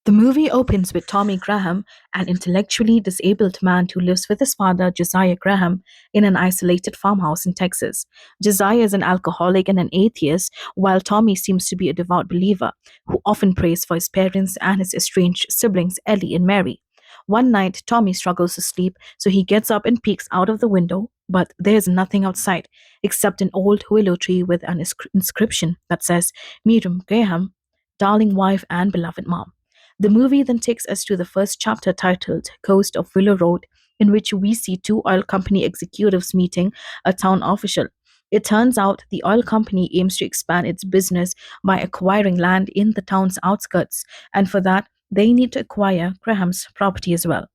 The movie opens with Tommy Graham, an intellectually disabled man who lives with his father, Josiah Graham, in an isolated farmhouse in Texas. Josiah is an alcoholic and an atheist, while Tommy seems to be a devout believer who often prays for his parents and his estranged siblings, Ellie and Mary. One night, Tommy struggles to sleep, so he gets up and peeks out of the window, but there's nothing outside except an old willow tree with an inscription that says, Miriam Graham, darling wife and beloved mom. The movie then takes us to the first chapter titled Coast of Willow Road, in which we see two oil company executives meeting a town official. It turns out the oil company aims to expand its business by acquiring land in the town's outskirts, and for that, they need to acquire Graham's property as well.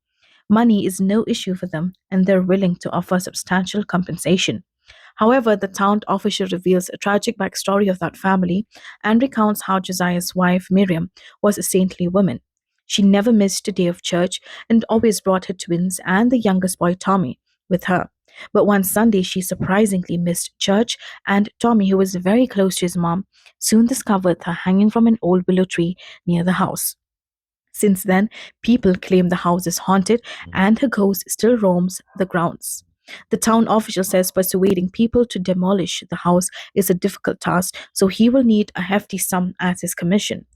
Money is no issue for them, and they're willing to offer substantial compensation. However, the town official reveals a tragic backstory of that family and recounts how Josiah's wife, Miriam, was a saintly woman. She never missed a day of church and always brought her twins and the youngest boy, Tommy, with her. But one Sunday, she surprisingly missed church, and Tommy, who was very close to his mom, soon discovered her hanging from an old willow tree near the house. Since then, people claim the house is haunted and her ghost still roams the grounds. The town official says persuading people to demolish the house is a difficult task, so he will need a hefty sum as his commission.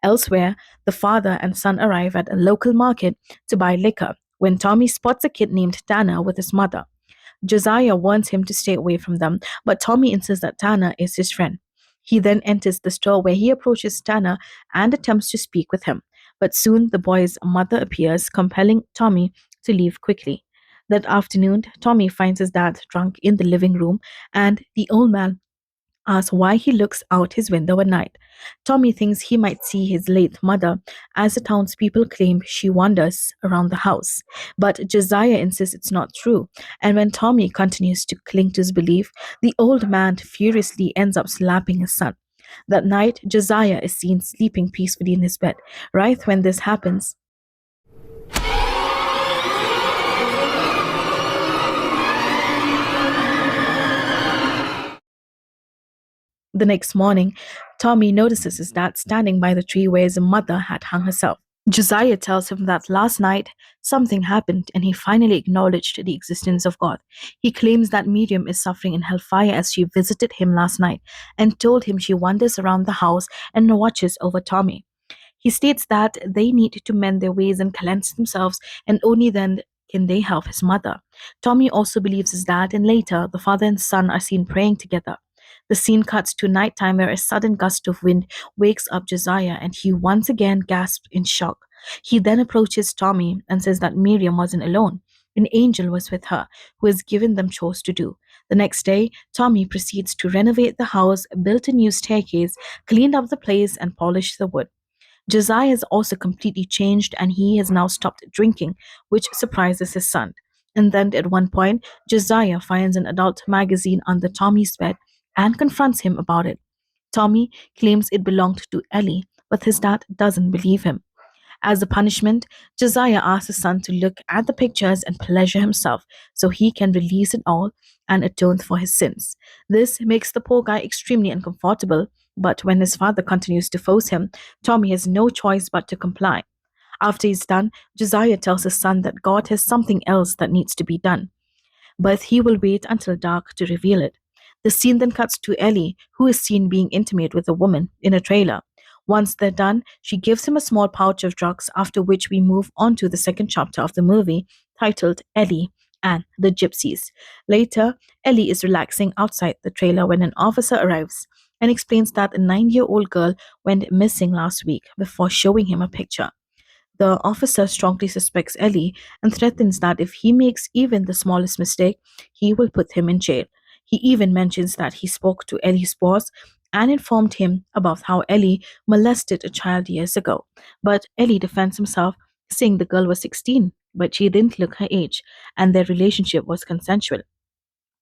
Elsewhere, the father and son arrive at a local market to buy liquor when Tommy spots a kid named Tanner with his mother. Josiah wants him to stay away from them, but Tommy insists that Tanner is his friend. He then enters the store where he approaches Tanner and attempts to speak with him. But soon the boy's mother appears, compelling Tommy to leave quickly. That afternoon, Tommy finds his dad drunk in the living room, and the old man asks why he looks out his window at night. Tommy thinks he might see his late mother, as the townspeople claim she wanders around the house. But Josiah insists it's not true, and when Tommy continues to cling to his belief, the old man furiously ends up slapping his son. That night, Josiah is seen sleeping peacefully in his bed. Right when this happens, the next morning, Tommy notices his dad standing by the tree where his mother had hung herself. Josiah tells him that last night something happened and he finally acknowledged the existence of God. He claims that Miriam is suffering in hellfire as she visited him last night and told him she wanders around the house and watches over Tommy. He states that they need to mend their ways and cleanse themselves, and only then can they help his mother. Tommy also believes his dad, and later the father and son are seen praying together. The scene cuts to nighttime where a sudden gust of wind wakes up Josiah and he once again gasps in shock. He then approaches Tommy and says that Miriam wasn't alone. An angel was with her, who has given them chores to do. The next day, Tommy proceeds to renovate the house, built a new staircase, cleaned up the place, and polished the wood. Josiah has also completely changed and he has now stopped drinking, which surprises his son. And then at one point, Josiah finds an adult magazine under Tommy's bed and confronts him about it. Tommy claims it belonged to Ellie, but his dad doesn't believe him. As a punishment, Josiah asks his son to look at the pictures and pleasure himself so he can release it all and atone for his sins. This makes the poor guy extremely uncomfortable, but when his father continues to force him, Tommy has no choice but to comply. After he's done, Josiah tells his son that God has something else that needs to be done, but he will wait until dark to reveal it. The scene then cuts to Ellie, who is seen being intimate with a woman in a trailer. Once they're done, she gives him a small pouch of drugs, after which we move on to the second chapter of the movie, titled Ellie and the Gypsies. Later, Ellie is relaxing outside the trailer when an officer arrives and explains that a 9-year-old girl went missing last week before showing him a picture. The officer strongly suspects Ellie and threatens that if he makes even the smallest mistake, he will put him in jail. He even mentions that he spoke to Ellie's boss and informed him about how Ellie molested a child years ago. But Ellie defends himself, saying the girl was 16, but she didn't look her age, and their relationship was consensual.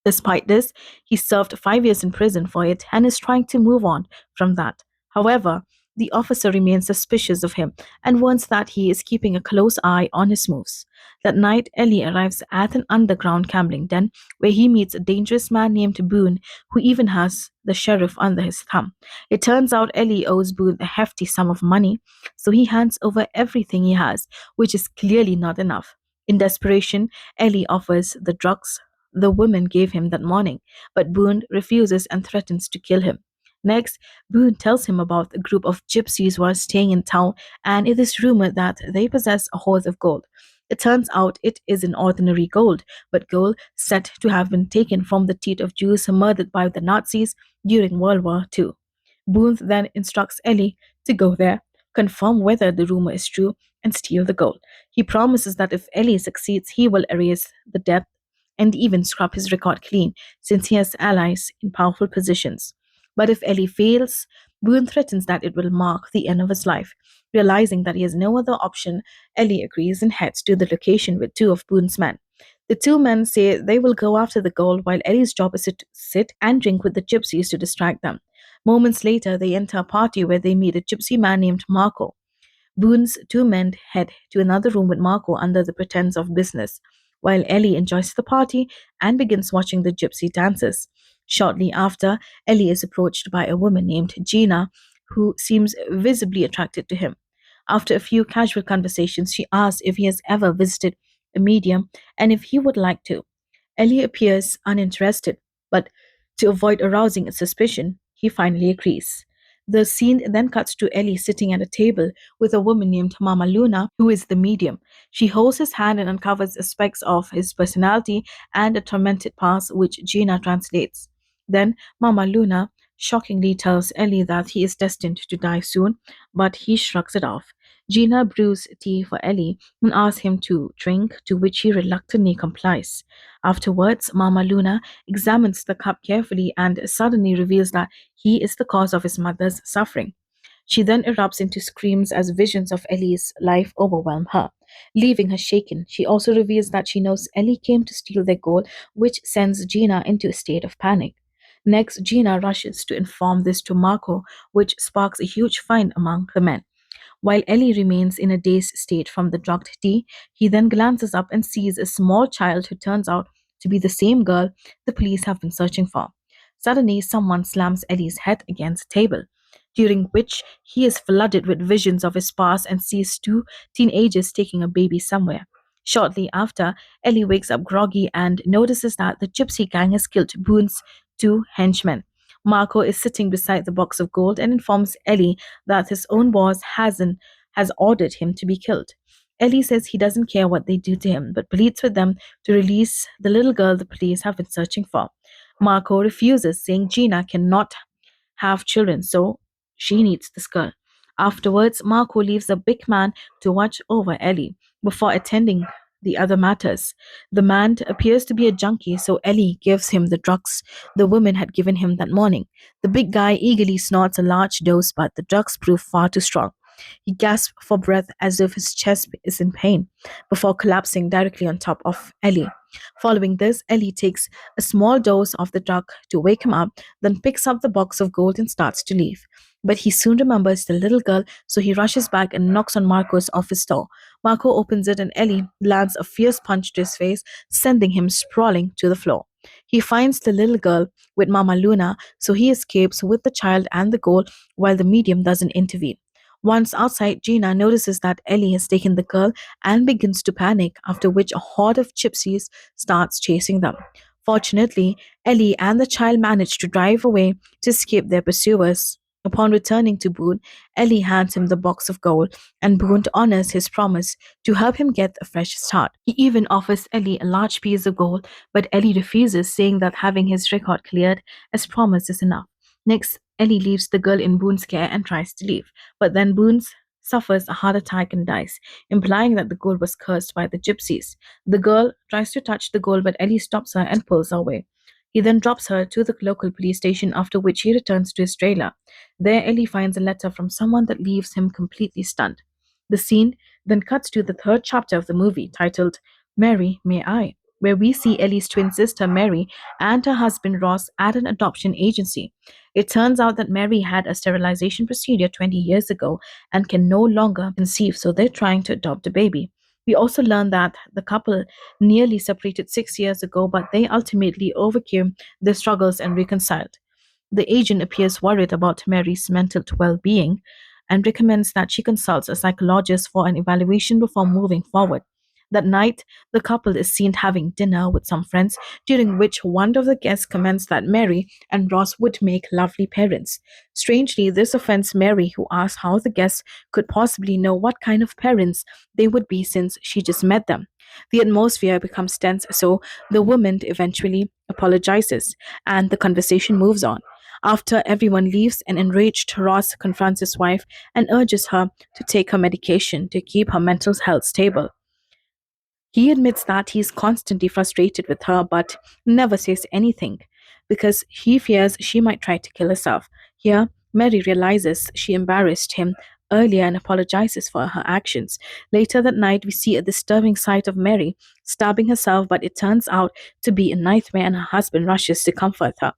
Despite this, he served 5 years in prison for it and is trying to move on from that. However, The officer remains suspicious of him and warns that he is keeping a close eye on his moves. That night, Ellie arrives at an underground gambling den where he meets a dangerous man named Boone, who even has the sheriff under his thumb. It turns out Ellie owes Boone a hefty sum of money, so he hands over everything he has, which is clearly not enough. In desperation, Ellie offers the drugs the woman gave him that morning, but Boone refuses and threatens to kill him. Next, Boone tells him about a group of gypsies who are staying in town, and it is rumored that they possess a hoard of gold. It turns out it isn't ordinary gold, but gold said to have been taken from the teeth of Jews murdered by the Nazis during World War II. Boone then instructs Ellie to go there, confirm whether the rumor is true, and steal the gold. He promises that if Ellie succeeds, he will erase the debt and even scrub his record clean, since he has allies in powerful positions. But if Ellie fails, Boone threatens that it will mark the end of his life. Realizing that he has no other option, Ellie agrees and heads to the location with two of Boone's men. The two men say they will go after the gold while Ellie's job is to sit and drink with the gypsies to distract them. Moments later, they enter a party where they meet a gypsy man named Marco. Boone's two men head to another room with Marco under the pretense of business, while Ellie enjoys the party and begins watching the gypsy dances. Shortly after, Ellie is approached by a woman named Gina, who seems visibly attracted to him. After a few casual conversations, she asks if he has ever visited a medium and if he would like to. Ellie appears uninterested, but to avoid arousing suspicion, he finally agrees. The scene then cuts to Ellie sitting at a table with a woman named Mama Luna, who is the medium. She holds his hand and uncovers aspects of his personality and a tormented past, which Gina translates. Then Mama Luna shockingly tells Ellie that he is destined to die soon, but he shrugs it off. Gina brews tea for Ellie and asks him to drink, to which he reluctantly complies. Afterwards, Mama Luna examines the cup carefully and suddenly reveals that he is the cause of his mother's suffering. She then erupts into screams as visions of Ellie's life overwhelm her, leaving her shaken. She also reveals that she knows Ellie came to steal their gold, which sends Gina into a state of panic. Next, Gina rushes to inform this to Marco, which sparks a huge fight among the men. While Ellie remains in a dazed state from the drugged tea, he then glances up and sees a small child who turns out to be the same girl the police have been searching for. Suddenly, someone slams Ellie's head against a table, during which he is flooded with visions of his past and sees two teenagers taking a baby somewhere. Shortly after, Ellie wakes up groggy and notices that the gypsy gang has killed Boone's two henchmen. Marco is sitting beside the box of gold and informs Ellie that his own boss has ordered him to be killed. Ellie says he doesn't care what they do to him, but pleads with them to release the little girl the police have been searching for. Marco refuses, saying Gina cannot have children, so she needs this girl. Afterwards, Marco leaves a big man to watch over Ellie before attending the other matters. The man appears to be a junkie, so Ellie gives him the drugs the woman had given him that morning. The big guy eagerly snorts a large dose, but the drugs prove far too strong. He gasps for breath as if his chest is in pain before collapsing directly on top of Ellie. Following this, Ellie takes a small dose of the drug to wake him up, then picks up the box of gold and starts to leave. But he soon remembers the little girl, so he rushes back and knocks on Marco's office door. Marco opens it and Ellie lands a fierce punch to his face, sending him sprawling to the floor. He finds the little girl with Mama Luna, so he escapes with the child and the gold while the medium doesn't intervene. Once outside, Gina notices that Ellie has taken the girl and begins to panic, after which a horde of gypsies starts chasing them. Fortunately, Ellie and the child manage to drive away to escape their pursuers. Upon returning to Boone, Ellie hands him the box of gold, and Boone honors his promise to help him get a fresh start. He even offers Ellie a large piece of gold, but Ellie refuses, saying that having his record cleared as promised is enough. Next, Ellie leaves the girl in Boone's care and tries to leave, but then Boone suffers a heart attack and dies, implying that the gold was cursed by the gypsies. The girl tries to touch the gold, but Ellie stops her and pulls her away. He then drops her to the local police station, after which he returns to his trailer. There, Ellie finds a letter from someone that leaves him completely stunned. The scene then cuts to the third chapter of the movie, titled Mary, May I? where we see Ellie's twin sister Mary and her husband Ross at an adoption agency. It turns out that Mary had a sterilization procedure 20 years ago and can no longer conceive, so they're trying to adopt a baby. We also learn that the couple nearly separated 6 years ago, but they ultimately overcame their struggles and reconciled. The agent appears worried about Mary's mental well being and recommends that she consults a psychologist for an evaluation before moving forward. That night, the couple is seen having dinner with some friends, during which one of the guests comments that Mary and Ross would make lovely parents. Strangely, this offends Mary, who asks how the guests could possibly know what kind of parents they would be since she just met them. The atmosphere becomes tense, so the woman eventually apologizes, and the conversation moves on. After everyone leaves, an enraged Ross confronts his wife and urges her to take her medication to keep her mental health stable. He admits that he's constantly frustrated with her but never says anything because he fears she might try to kill herself. Here, Mary realizes she embarrassed him earlier and apologizes for her actions. Later that night, we see a disturbing sight of Mary stabbing herself, but it turns out to be a nightmare and her husband rushes to comfort her.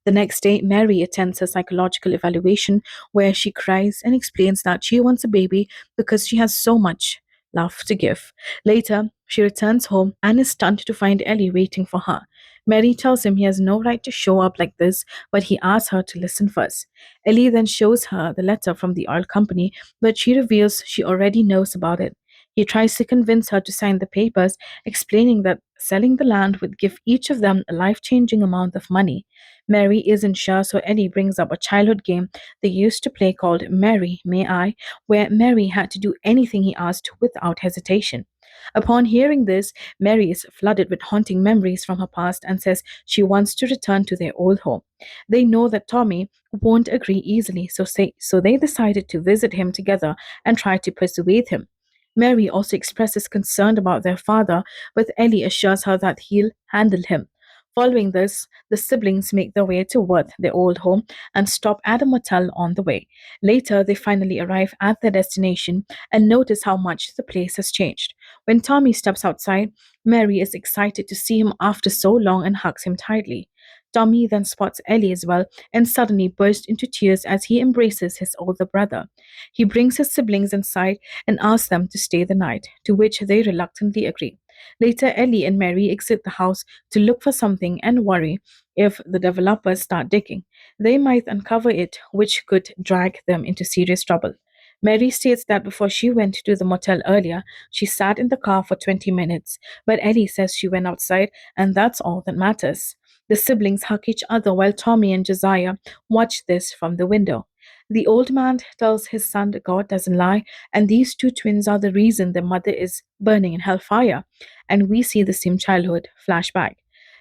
The next day, Mary attends a psychological evaluation where she cries and explains that she wants a baby because she has so much love to give. Later, she returns home and is stunned to find Ellie waiting for her. Mary tells him he has no right to show up like this, but he asks her to listen first. Ellie then shows her the letter from the oil company, but she reveals she already knows about it. He tries to convince her to sign the papers, explaining that selling the land would give each of them a life changing amount of money. Mary isn't sure, so Eddie brings up a childhood game they used to play called Mary, May I, where Mary had to do anything he asked without hesitation. Upon hearing this, Mary is flooded with haunting memories from her past and says she wants to return to their old home. They know that Tommy won't agree easily, so they decided to visit him together and try to persuade him. Mary also expresses concern about their father, but Ellie assures her that he'll handle him. Following this, the siblings make their way toward their old home and stop at a motel on the way. Later, they finally arrive at their destination and notice how much the place has changed. When Tommy steps outside, Mary is excited to see him after so long and hugs him tightly. Tommy then spots Ellie as well and suddenly bursts into tears as he embraces his older brother. He brings his siblings inside and asks them to stay the night, to which they reluctantly agree. Later, Ellie and Mary exit the house to look for something and worry if the developers start digging. They might uncover it, which could drag them into serious trouble. Mary states that before she went to the motel earlier, she sat in the car for 20 minutes, but Ellie says she went outside, and that's all that matters. The siblings hug each other while Tommy and Josiah watch this from the window. The old man tells his son that God doesn't lie, and these two twins are the reason their mother is burning in hellfire. And we see the same childhood flashback.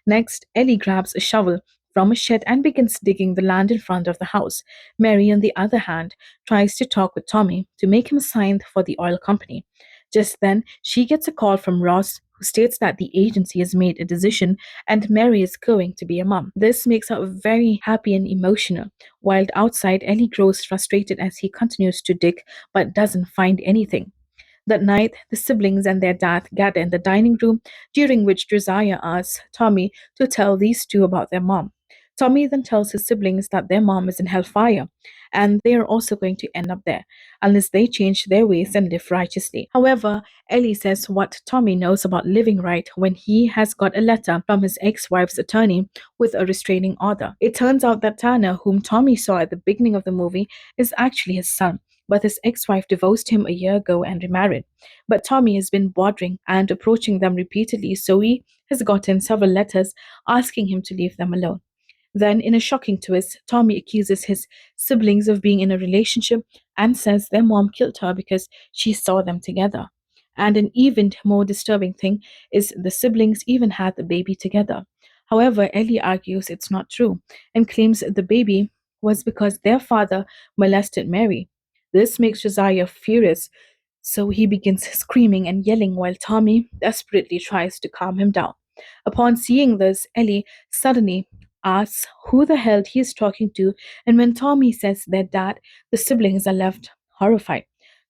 Next, Ellie grabs a shovel from a shed and begins digging the land in front of the house. Mary, on the other hand, tries to talk with Tommy to make him sign for the oil company. Just then, she gets a call from Ross, who states that the agency has made a decision and Mary is going to be a mom. This makes her very happy and emotional. While outside, Ellie grows frustrated as he continues to dig but doesn't find anything. That night, the siblings and their dad gather in the dining room, during which Josiah asks Tommy to tell these two about their mom. Tommy then tells his siblings that their mom is in hellfire and they are also going to end up there unless they change their ways and live righteously. However, Ellie says what Tommy knows about living right when he has got a letter from his ex wife's attorney with a restraining order. It turns out that Tanner, whom Tommy saw at the beginning of the movie, is actually his son, but his ex wife divorced him a year ago and remarried. But Tommy has been bothering and approaching them repeatedly, so he has gotten several letters asking him to leave them alone. Then, in a shocking twist, Tommy accuses his siblings of being in a relationship and says their mom killed her because she saw them together. And an even more disturbing thing is the siblings even had the baby together. However, Ellie argues it's not true and claims the baby was because their father molested Mary. This makes Josiah furious, so he begins screaming and yelling while Tommy desperately tries to calm him down. Upon seeing this, Ellie suddenly asks who the hell he is talking to, and when Tommy says their dad, the siblings are left horrified.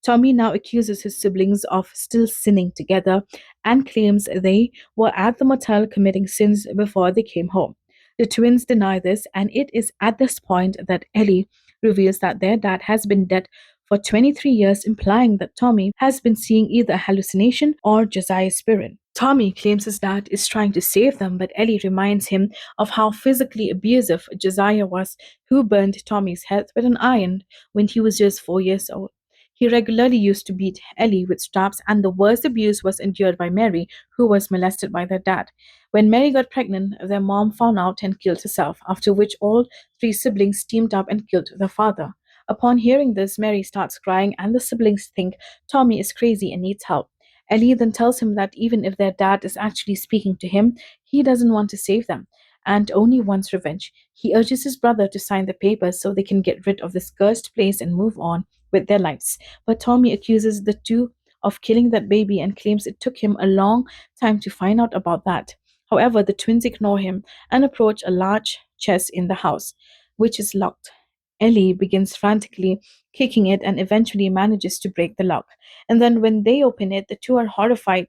Tommy now accuses his siblings of still sinning together and claims they were at the motel committing sins before they came home. The twins deny this, and it is at this point that Ellie reveals that their dad has been dead for 23 years, implying that Tommy has been seeing either a hallucination or Josiah's spirit. Tommy claims his dad is trying to save them, but Ellie reminds him of how physically abusive Josiah was, who burned Tommy's head with an iron when he was just 4 years old. He regularly used to beat Ellie with straps, and the worst abuse was endured by Mary, who was molested by their dad. When Mary got pregnant, their mom found out and killed herself, after which all three siblings teamed up and killed their father. Upon hearing this, Mary starts crying, and the siblings think Tommy is crazy and needs help. Ellie then tells him that even if their dad is actually speaking to him, he doesn't want to save them and only wants revenge. He urges his brother to sign the papers so they can get rid of this cursed place and move on with their lives. But Tommy accuses the two of killing that baby and claims it took him a long time to find out about that. However, the twins ignore him and approach a large chest in the house, which is locked. Ellie begins frantically kicking it and eventually manages to break the lock. And then when they open it, the two are horrified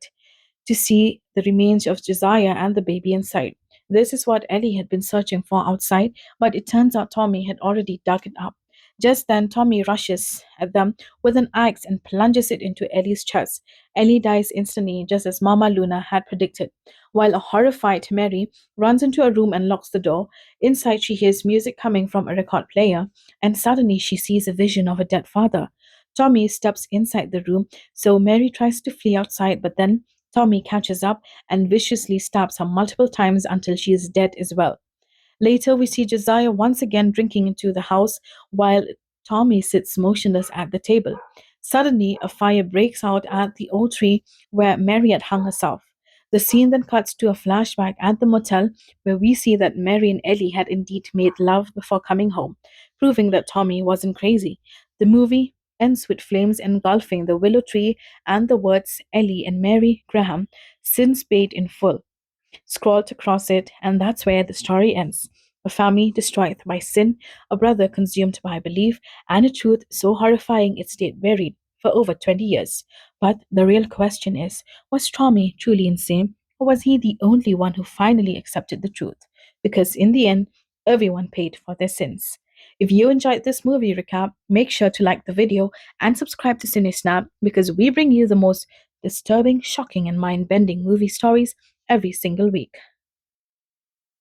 to see the remains of Josiah and the baby inside. This is what Ellie had been searching for outside, but it turns out Tommy had already dug it up. Just then, Tommy rushes at them with an axe and plunges it into Ellie's chest. Ellie dies instantly, just as Mama Luna had predicted. While a horrified Mary runs into a room and locks the door, inside she hears music coming from a record player, and suddenly she sees a vision of a dead father. Tommy steps inside the room, so Mary tries to flee outside, but then Tommy catches up and viciously stabs her multiple times until she is dead as well. Later, we see Josiah once again drinking into the house while Tommy sits motionless at the table. Suddenly, a fire breaks out at the old tree where Mary had hung herself. The scene then cuts to a flashback at the motel where we see that Mary and Ellie had indeed made love before coming home, proving that Tommy wasn't crazy. The movie ends with flames engulfing the willow tree and the words Ellie and Mary Graham, sins paid in full, scrawled across it, and that's where the story ends. A family destroyed by sin, a brother consumed by belief, and a truth so horrifying it stayed buried for over 20 years. But the real question is, was Tommy truly insane, or was he the only one who finally accepted the truth? Because in the end, everyone paid for their sins. If you enjoyed this movie recap, make sure to like the video and subscribe to CineSnap because we bring you the most disturbing, shocking, and mind bending movie stories every single week.